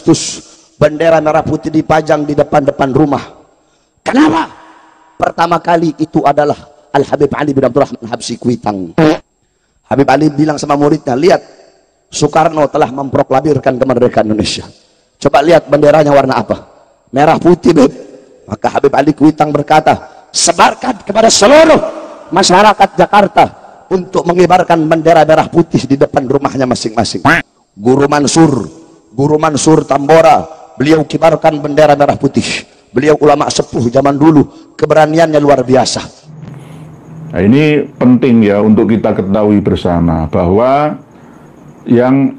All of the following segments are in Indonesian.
Agustus bendera merah putih dipajang di depan-depan rumah. Kenapa? Pertama kali itu adalah Al-Habib Ali bin Abdul Rahman Habsyi Kuitang. Habib Ali bilang sama muridnya, lihat, Soekarno telah memproklamirkan kemerdekaan Indonesia. Coba lihat benderanya warna apa? Merah putih, Beb. Maka Habib Ali Kuitang berkata, sebarkan kepada seluruh masyarakat Jakarta untuk mengibarkan bendera merah putih di depan rumahnya masing-masing. Guru Mansur Tambora, beliau kibarkan bendera merah putih. Beliau ulama sepuh zaman dulu, keberaniannya luar biasa. Nah, ini penting ya untuk kita ketahui bersama bahwa yang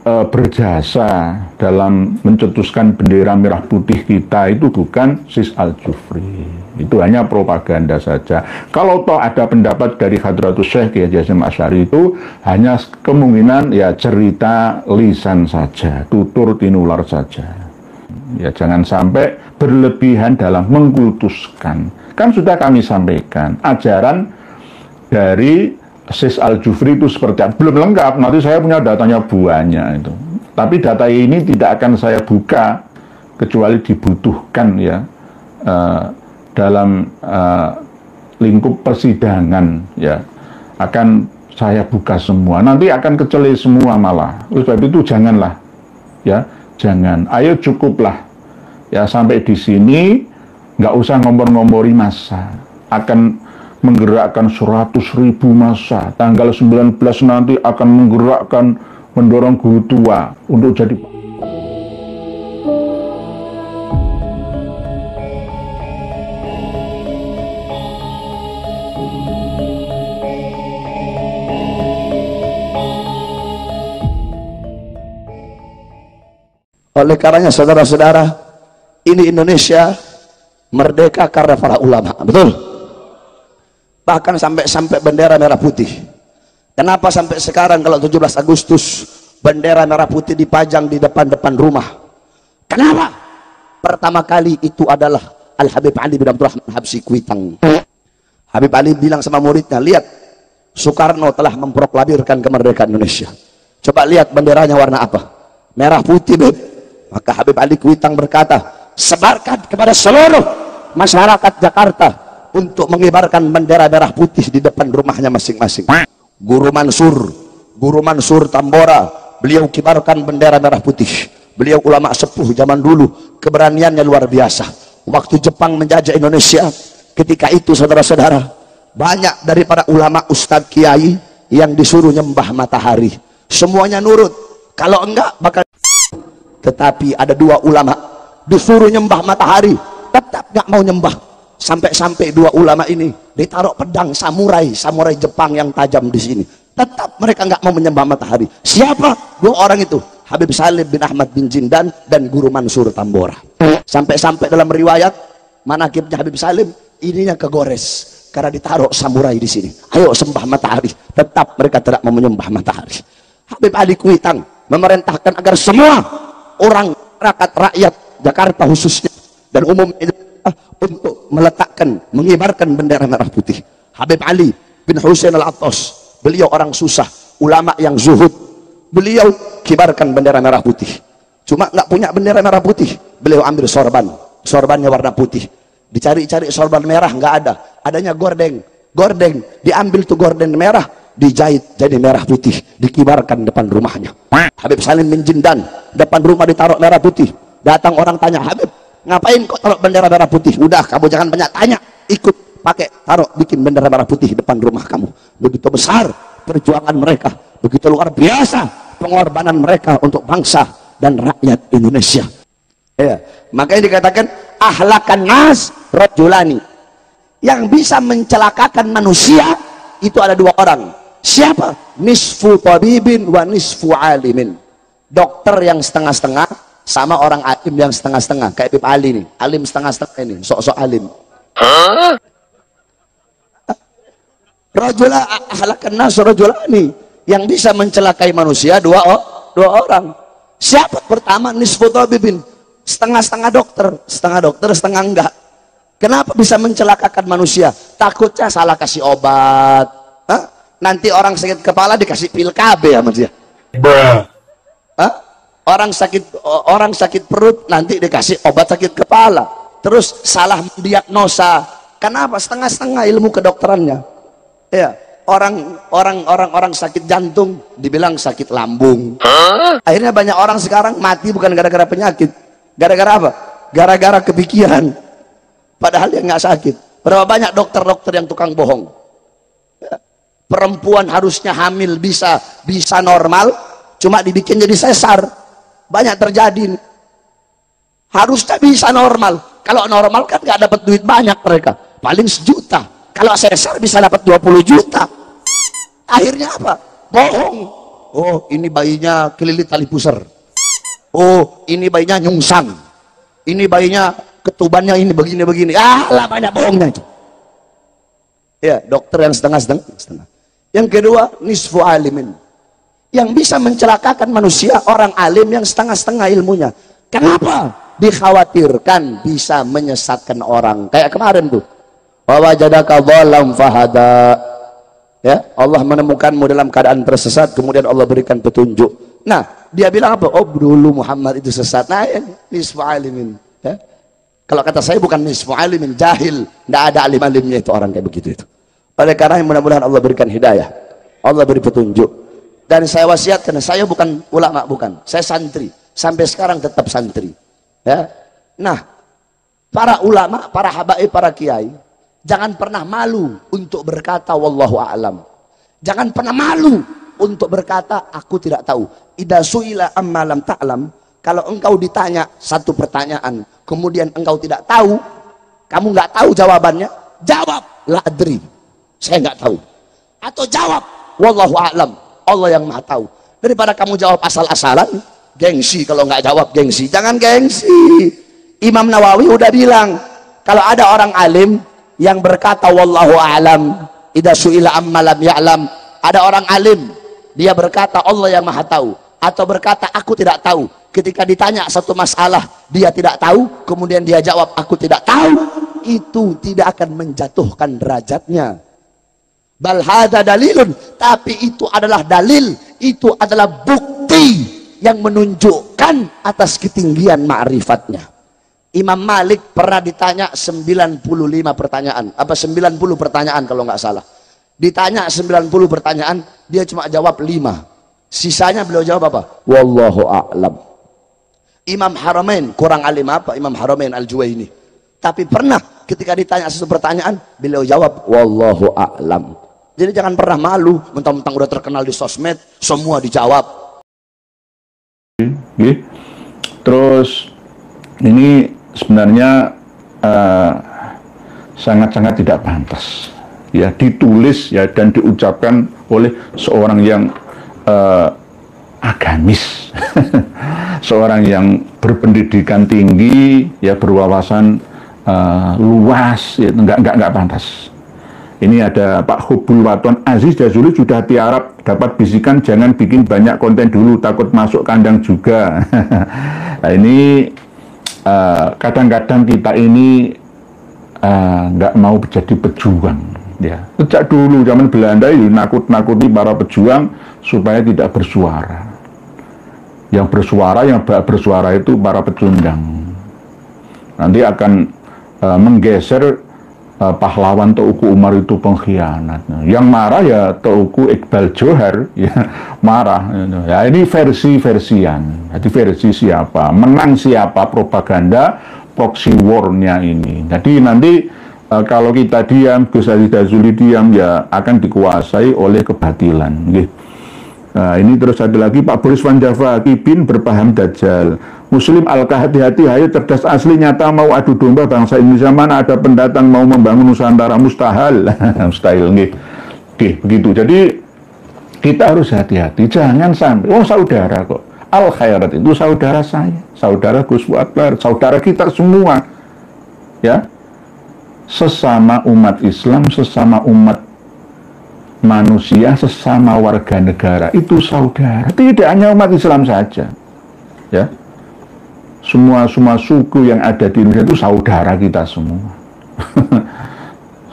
berjasa dalam mencetuskan bendera merah putih kita itu bukan Sis Al-Jufri. Itu hanya propaganda saja. Kalau toh ada pendapat dari Hadratus Syekh Kiai Haji Hasyim Asy'ari itu hanya kemungkinan ya cerita lisan saja, tutur tinular saja. Ya jangan sampai berlebihan dalam mengkultuskan. Kan sudah kami sampaikan ajaran dari Sis Al-Jufri itu seperti apa? Belum lengkap, nanti saya punya datanya banyak itu. Tapi data ini tidak akan saya buka kecuali dibutuhkan ya dalam lingkup persidangan ya, akan saya buka semua. Nanti akan kecele semua malah. Oleh sebab itu janganlah ya, jangan. Ayo cukuplah ya sampai di sini, nggak usah ngompor-ngompori massa. Akan menggerakkan 100.000 massa. Tanggal 19 nanti akan menggerakkan, mendorong guru tua untuk jadi. Oleh karenanya saudara-saudara, ini Indonesia merdeka karena para ulama, betul? Bahkan sampai bendera merah putih. Kenapa sampai sekarang kalau 17 Agustus bendera merah putih dipajang di depan-depan rumah? Kenapa? Pertama kali itu adalah Al-Habib Ali bin Abdul Rahman Habsyi Kuitang. Habib Ali bilang sama muridnya, lihat, Soekarno telah memproklamirkan kemerdekaan Indonesia. Coba lihat benderanya warna apa? Merah putih, Beb. Maka Habib Ali Kuitang berkata, sebarkan kepada seluruh masyarakat Jakarta untuk mengibarkan bendera merah putih di depan rumahnya masing-masing. Guru Mansur Tambora, beliau kibarkan bendera merah putih. Beliau ulama sepuh zaman dulu, keberaniannya luar biasa. Waktu Jepang menjajah Indonesia, ketika itu saudara-saudara, banyak daripada ulama ustadz kiai yang disuruh nyembah matahari. Semuanya nurut, kalau enggak bakal. Tetapi ada dua ulama disuruh nyembah matahari, tetap nggak mau nyembah. Sampai-sampai dua ulama ini ditaruh pedang samurai Jepang yang tajam di sini. Tetap mereka nggak mau menyembah matahari. Siapa dua orang itu? Habib Salim bin Ahmad bin Jindan dan Guru Mansur Tambora. Sampai-sampai dalam riwayat manaqibnya Habib Salim, ininya kegores karena ditaruh samurai di sini. Ayo sembah matahari. Tetap mereka tidak mau menyembah matahari. Habib Ali Kuitang memerintahkan agar semua orang rakyat Jakarta khususnya dan umumnya untuk meletakkan, mengibarkan bendera merah putih. Habib Ali bin Husain Al-Attas, beliau orang susah, ulama yang zuhud, beliau kibarkan bendera merah putih. Cuma nggak punya bendera merah putih, beliau ambil sorbannya warna putih. Dicari-cari sorban merah nggak ada, adanya gordeng, diambil tuh gorden merah, dijahit jadi merah putih, dikibarkan depan rumahnya. Habib Salim bin Jindan, depan rumah ditaruh merah putih. Datang orang tanya, Habib, ngapain kok taruh bendera merah putih? Udah, kamu jangan banyak tanya, ikut pakai, taruh, bikin bendera merah putih depan rumah kamu. Begitu besar perjuangan mereka, begitu luar biasa pengorbanan mereka untuk bangsa dan rakyat Indonesia. Ya, makanya dikatakan ahlakan nas rajulani, yang bisa mencelakakan manusia itu ada dua orang. Siapa? Nisfu tabibin wa nisfu alimin. Dokter yang setengah-setengah sama orang alim yang setengah-setengah. Kayak Habib Ali nih, alim setengah-setengah ini, sok-sok alim. Rajula ahlakan nas rajulani, yang bisa mencelakai manusia dua orang. Siapa? Pertama nisfu tabibin, setengah-setengah dokter, setengah enggak. Kenapa bisa mencelakakan manusia? Takutnya salah kasih obat. Nanti orang sakit kepala dikasih pil KB sama dia. Orang sakit perut nanti dikasih obat sakit kepala, terus salah diagnosa. Kenapa? Setengah-setengah ilmu kedokterannya. Ya, orang sakit jantung dibilang sakit lambung. Akhirnya banyak orang sekarang mati bukan gara-gara penyakit. Gara-gara apa? Gara-gara kepikiran. Padahal dia nggak sakit. Berapa banyak dokter-dokter yang tukang bohong. Ya. Perempuan harusnya hamil bisa normal, cuma dibikin jadi sesar. Banyak terjadi. Harusnya bisa normal. Kalau normal kan nggak dapat duit banyak mereka. Paling 1 juta. Kalau sesar bisa dapat 20 juta. Akhirnya apa? Bohong. Oh, ini bayinya kelilit tali pusar. Oh, ini bayinya nyungsang. Ini bayinya ketubannya ini begini-begini. Lah banyak bohongnya itu. Ya, dokter yang setengah-setengah. Yang kedua, nisfu alimin. Yang bisa mencelakakan manusia, orang alim yang setengah-setengah ilmunya. Kenapa? Dikhawatirkan bisa menyesatkan orang. Kayak kemarin tuh. Wa wajadaka dhalam fahada. Ya, Allah menemukanmu dalam keadaan tersesat, kemudian Allah berikan petunjuk. Nah, dia bilang apa? Oh, dulu Muhammad itu sesat. Nah, ya, nisfu alimin. Ya. Kalau kata saya bukan nisfu alimin, jahil. Tidak ada alim-alimnya itu orang kayak begitu itu. Oleh karena mudah-mudahan Allah berikan hidayah, Allah beri petunjuk. Dan saya wasiatkan, saya bukan ulama, bukan, saya santri, sampai sekarang tetap santri. Ya. Nah, para ulama, para habaib, para kiai, jangan pernah malu untuk berkata wallahu a'lam. Jangan pernah malu untuk berkata aku tidak tahu. Idza su'ila amma lam ta'lam, kalau engkau ditanya satu pertanyaan, kemudian engkau tidak tahu, kamu nggak tahu jawabannya, jawab la adri, saya nggak tahu. Atau jawab wallahu a'lam, Allah yang maha tahu. Daripada kamu jawab asal-asalan, gengsi. Kalau nggak jawab gengsi, jangan gengsi. Imam Nawawi udah bilang, kalau ada orang alim yang berkata wallahu a'lam, idza su'ila amma lam ya'lam, ada orang alim dia berkata Allah yang maha tahu, atau berkata aku tidak tahu. Ketika ditanya satu masalah dia tidak tahu, kemudian dia jawab aku tidak tahu, itu tidak akan menjatuhkan derajatnya. Bal hadza dalilun, tapi itu adalah dalil, itu adalah bukti yang menunjukkan atas ketinggian ma'rifatnya. Imam Malik pernah ditanya 95 pertanyaan, apa 90 pertanyaan kalau nggak salah. Ditanya 90 pertanyaan, dia cuma jawab 5. Sisanya beliau jawab apa? Wallahu a'lam. Imam Haramain kurang alim apa? Imam Haramain Al-Juwaini. Tapi pernah ketika ditanya satu pertanyaan, beliau jawab wallahu a'lam. Jadi jangan pernah malu, mentang-mentang udah terkenal di sosmed, semua dijawab. Terus ini sebenarnya sangat-sangat tidak pantas ya ditulis ya dan diucapkan oleh seorang yang agamis, seorang yang berpendidikan tinggi ya, berwawasan luas ya, nggak pantas. Ini ada Pak Hubul Waton Aziz Jazuli sudah tiarap dapat bisikan jangan bikin banyak konten dulu takut masuk kandang juga. Nah ini kadang-kadang kita ini nggak mau menjadi pejuang ya. Sejak dulu zaman Belanda itu nakut-nakuti para pejuang supaya tidak bersuara. Yang bersuara itu para pecundang. Nanti akan menggeser pahlawan Teuku Umar itu pengkhianat. Yang marah ya Teuku Iqbal Johar ya marah. Ya ini versi-versian. Jadi versi siapa, menang siapa, propaganda proxy war-nya ini. Jadi nanti kalau kita diam, Gus Aziz Jazuli diam ya akan dikuasai oleh kebatilan. Nah ini terus ada lagi Pak Boris Van Java, Kibin berpaham Dajjal, Muslim Al-Kahati-hati, hayo cerdas asli nyata mau adu domba bangsa Indonesia, mana ada pendatang mau membangun Nusantara, mustahil. Mustahil begitu. Jadi kita harus hati-hati, jangan sampai saudara kok Al Khairat itu saudara saya, saudara Gus Fuad, saudara kita semua ya, sesama umat Islam, sesama umat manusia, sesama warga negara, itu saudara. Tidak hanya umat Islam saja ya, semua suku yang ada di Indonesia itu saudara kita semua.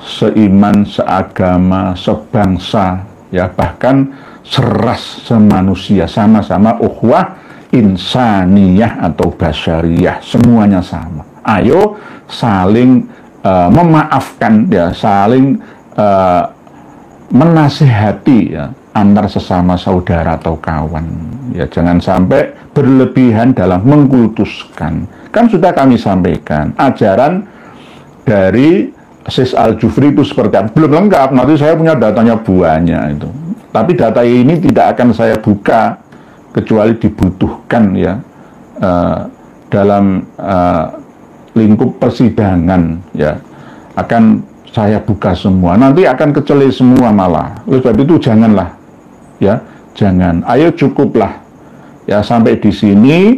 Seiman, seagama, sebangsa ya, bahkan seras, semanusia, sama-sama ukhuwah insaniyah atau basyariyah, semuanya sama. Ayo saling memaafkan ya, saling menasihati ya, antar sesama saudara atau kawan ya, jangan sampai berlebihan dalam mengkultuskan. Kan sudah kami sampaikan ajaran dari Sis Al-Jufri itu seperti apa, belum lengkap, nanti saya punya datanya banyak itu, tapi data ini tidak akan saya buka kecuali dibutuhkan ya dalam lingkup persidangan ya, akan saya buka semua, nanti akan kecele semua malah. Oleh sebab itu janganlah ya, jangan, ayo cukuplah ya sampai di sini,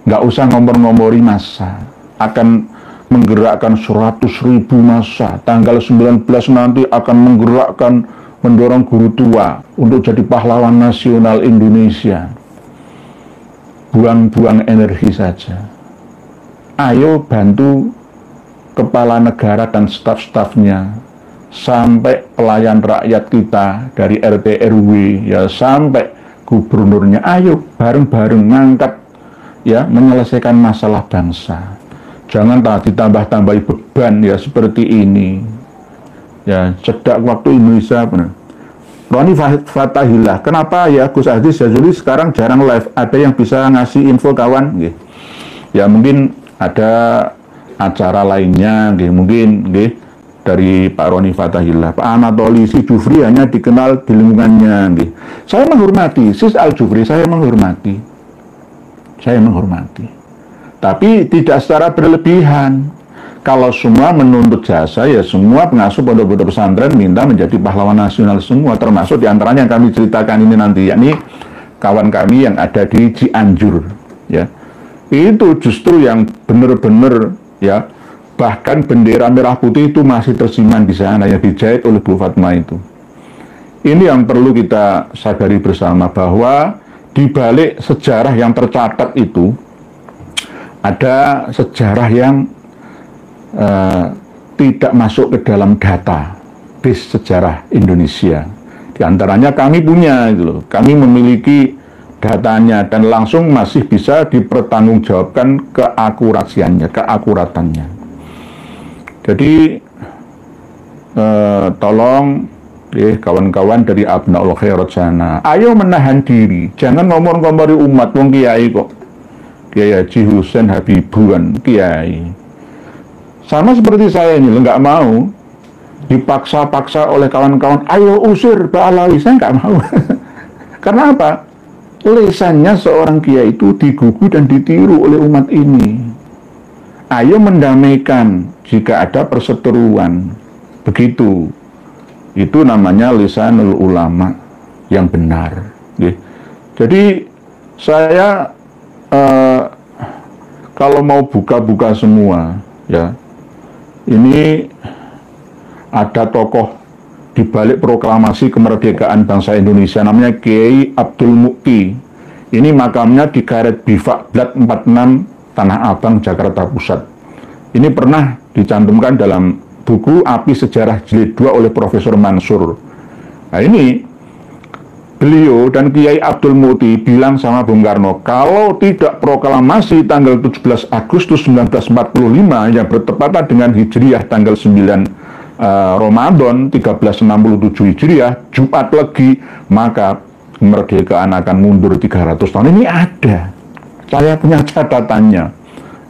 nggak usah ngompor-ngompori massa, akan menggerakkan 100.000 massa, tanggal 19 nanti akan menggerakkan, mendorong guru tua untuk jadi pahlawan nasional Indonesia. Buang-buang energi saja. Ayo bantu kepala negara dan staf-stafnya, sampai pelayan rakyat kita dari RT RW ya sampai gubernurnya, ayo bareng-bareng ngangkat ya, menyelesaikan masalah bangsa. Jangan ditambah-tambahi beban ya seperti ini ya. Cedak waktu Indonesia benar. Roni Fatahillah, kenapa ya Gus Aziz Jazuli sekarang jarang live? Ada yang bisa ngasih info kawan? Ya mungkin ada acara lainnya, mungkin dari Pak Roni Fatahillah. Pak Anatoli si Jufri hanya dikenal di lingkungannya. Saya menghormati Sis Al-Jufri, saya menghormati, tapi tidak secara berlebihan. Kalau semua menuntut jasa, ya semua pengasuh pondok-pondok pesantren minta menjadi pahlawan nasional semua, termasuk diantaranya yang kami ceritakan ini nanti, yakni kawan kami yang ada di Cianjur, ya. Itu justru yang benar-benar, ya, bahkan bendera merah putih itu masih tersimpan di sana, yang dijahit oleh Bu Fatma itu. Ini yang perlu kita sadari bersama, bahwa di balik sejarah yang tercatat itu, ada sejarah yang tidak masuk ke dalam data base sejarah Indonesia. Di antaranya kami punya itu loh, kami memiliki datanya dan langsung masih bisa dipertanggungjawabkan keakuratannya. Jadi tolong kawan-kawan dari Abnaul Khairat sana, ayo menahan diri, jangan ngomong-ngomori umat, wong kiai kok, Kiai Haji Husain Habibuan kiai. Sama seperti saya ini, nggak mau dipaksa-paksa oleh kawan-kawan, ayo usir Pak Alawi, saya nggak mau. Karena apa? Lisannya seorang kiai itu digugu dan ditiru oleh umat ini. Ayo mendamaikan jika ada perseteruan. Begitu. Itu namanya lisanul ulama yang benar. Jadi saya kalau mau buka-buka semua, ya, ini ada tokoh di balik proklamasi kemerdekaan bangsa Indonesia, namanya Kiai Abdul Mukti. Ini makamnya di Karet Bifak Blat 46 Tanah Abang, Jakarta Pusat. Ini pernah dicantumkan dalam buku Api Sejarah Jilid 2 oleh Profesor Mansur. Nah ini beliau dan Kiai Abdul Mukti bilang sama Bung Karno, kalau tidak proklamasi tanggal 17 Agustus 1945 yang bertepatan dengan Hijriah tanggal 9 Ramadan 1367 Hijriah, Jumat Legi, maka kemerdekaan akan mundur 300 tahun. Ini ada, saya punya catatannya.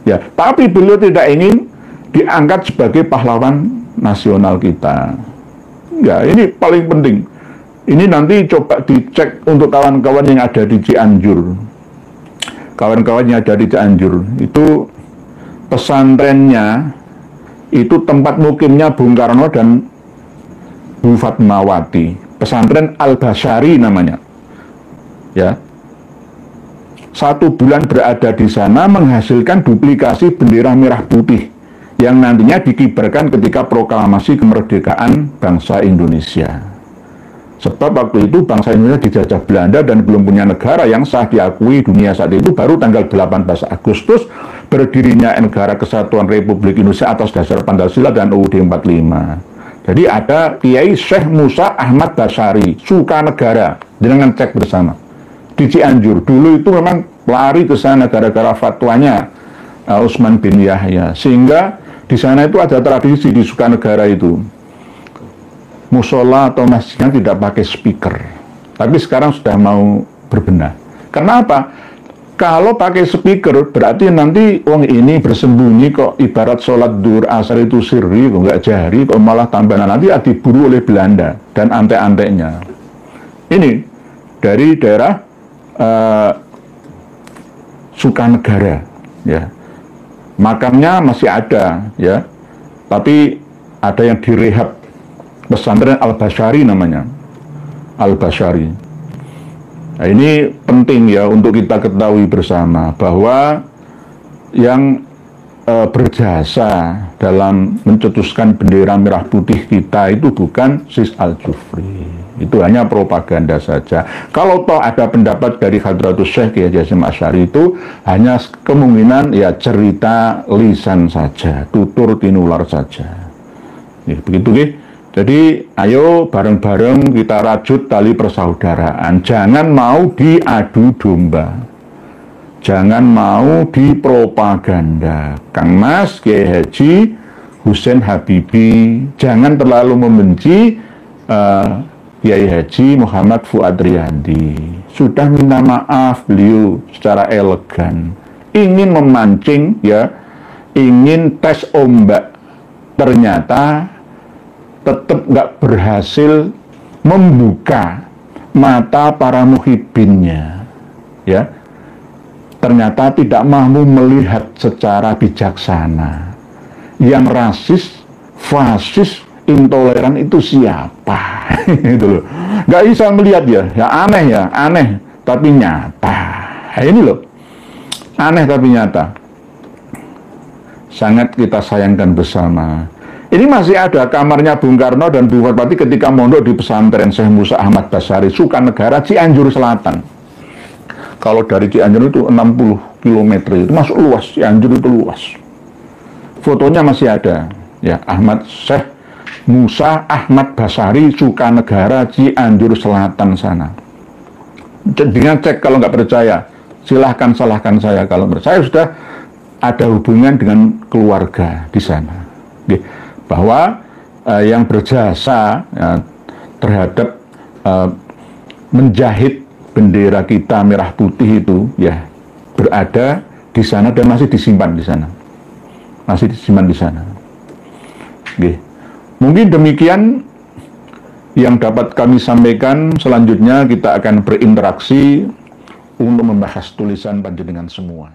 Ya, tapi beliau tidak ingin diangkat sebagai pahlawan nasional kita. Ya, ini paling penting. Ini nanti coba dicek untuk kawan-kawan yang ada di Cianjur. Kawan-kawan yang ada di Cianjur, itu pesantrennya, itu tempat mukimnya Bung Karno dan Bu Fatmawati. Pesantren Al-Basyari namanya. Ya. 1 bulan berada di sana menghasilkan duplikasi bendera merah putih yang nantinya dikibarkan ketika proklamasi kemerdekaan bangsa Indonesia. Sebab waktu itu bangsa Indonesia dijajah Belanda dan belum punya negara yang sah diakui dunia saat itu, baru tanggal 18 Agustus berdirinya Negara Kesatuan Republik Indonesia atas dasar Pancasila dan UUD 45. Jadi ada Kiai Syekh Musa Ahmad Basyari, Sukanegara, dengan cek bersama di Cianjur. Dulu itu memang lari ke sana gara-gara fatwanya Utsman bin Yahya. Sehingga di sana itu ada tradisi di Sukanegara itu, musola atau masjidnya tidak pakai speaker. Tapi sekarang sudah mau berbenah. Kenapa? Kalau pakai speaker berarti nanti wong ini bersembunyi kok, ibarat sholat duhur asar itu sirri kok nggak jari, kok malah tambahan nanti diburu oleh Belanda dan antek-anteknya. Ini dari daerah Sukanegara, ya. Makamnya masih ada, ya. Tapi ada yang direhab, pesantren Al-Basyari namanya, Al-Basyari. Nah, ini penting ya untuk kita ketahui bersama bahwa yang berjasa dalam mencetuskan bendera merah putih kita itu bukan Sis Al-Jufri. Itu hanya propaganda saja. Kalau toh ada pendapat dari Hadratus Syekh Kiai Hasyim Asy'ari itu hanya kemungkinan ya cerita lisan saja, tutur tinular saja. Ya, begitu nggih. Jadi ayo bareng-bareng kita rajut tali persaudaraan. Jangan mau diadu domba, jangan mau dipropaganda. Kang Mas Kiai Haji Husein Habibie jangan terlalu membenci Kiai Haji Muhammad Fuad Riyadi. Sudah minta maaf beliau secara elegan, ingin memancing, ya, ingin tes ombak, ternyata tetap nggak berhasil membuka mata para muhibbinnya, ya. Ternyata tidak mampu melihat secara bijaksana yang rasis, fasis, intoleran itu siapa. Itu loh, nggak bisa melihat ya aneh tapi nyata. Nah, ini loh, aneh tapi nyata. Sangat kita sayangkan bersama. Ini masih ada kamarnya Bung Karno dan Bung Fatmawati ketika mondok di pesantren Syekh Musa Ahmad Basyari, Sukanegara, Cianjur Selatan. Kalau dari Cianjur itu 60 km, itu masuk luas, Cianjur itu luas. Fotonya masih ada, ya, Syekh Musa Ahmad Basyari, Sukanegara, Cianjur Selatan sana. Dengan cek, kalau nggak percaya, silahkan salahkan saya. Kalau percaya, sudah ada hubungan dengan keluarga di sana. Oke. Bahwa yang berjasa terhadap menjahit bendera kita merah putih itu, ya, berada di sana dan masih disimpan di sana, Oke. Mungkin demikian yang dapat kami sampaikan. Selanjutnya kita akan berinteraksi untuk membahas tulisan panjenengan semua.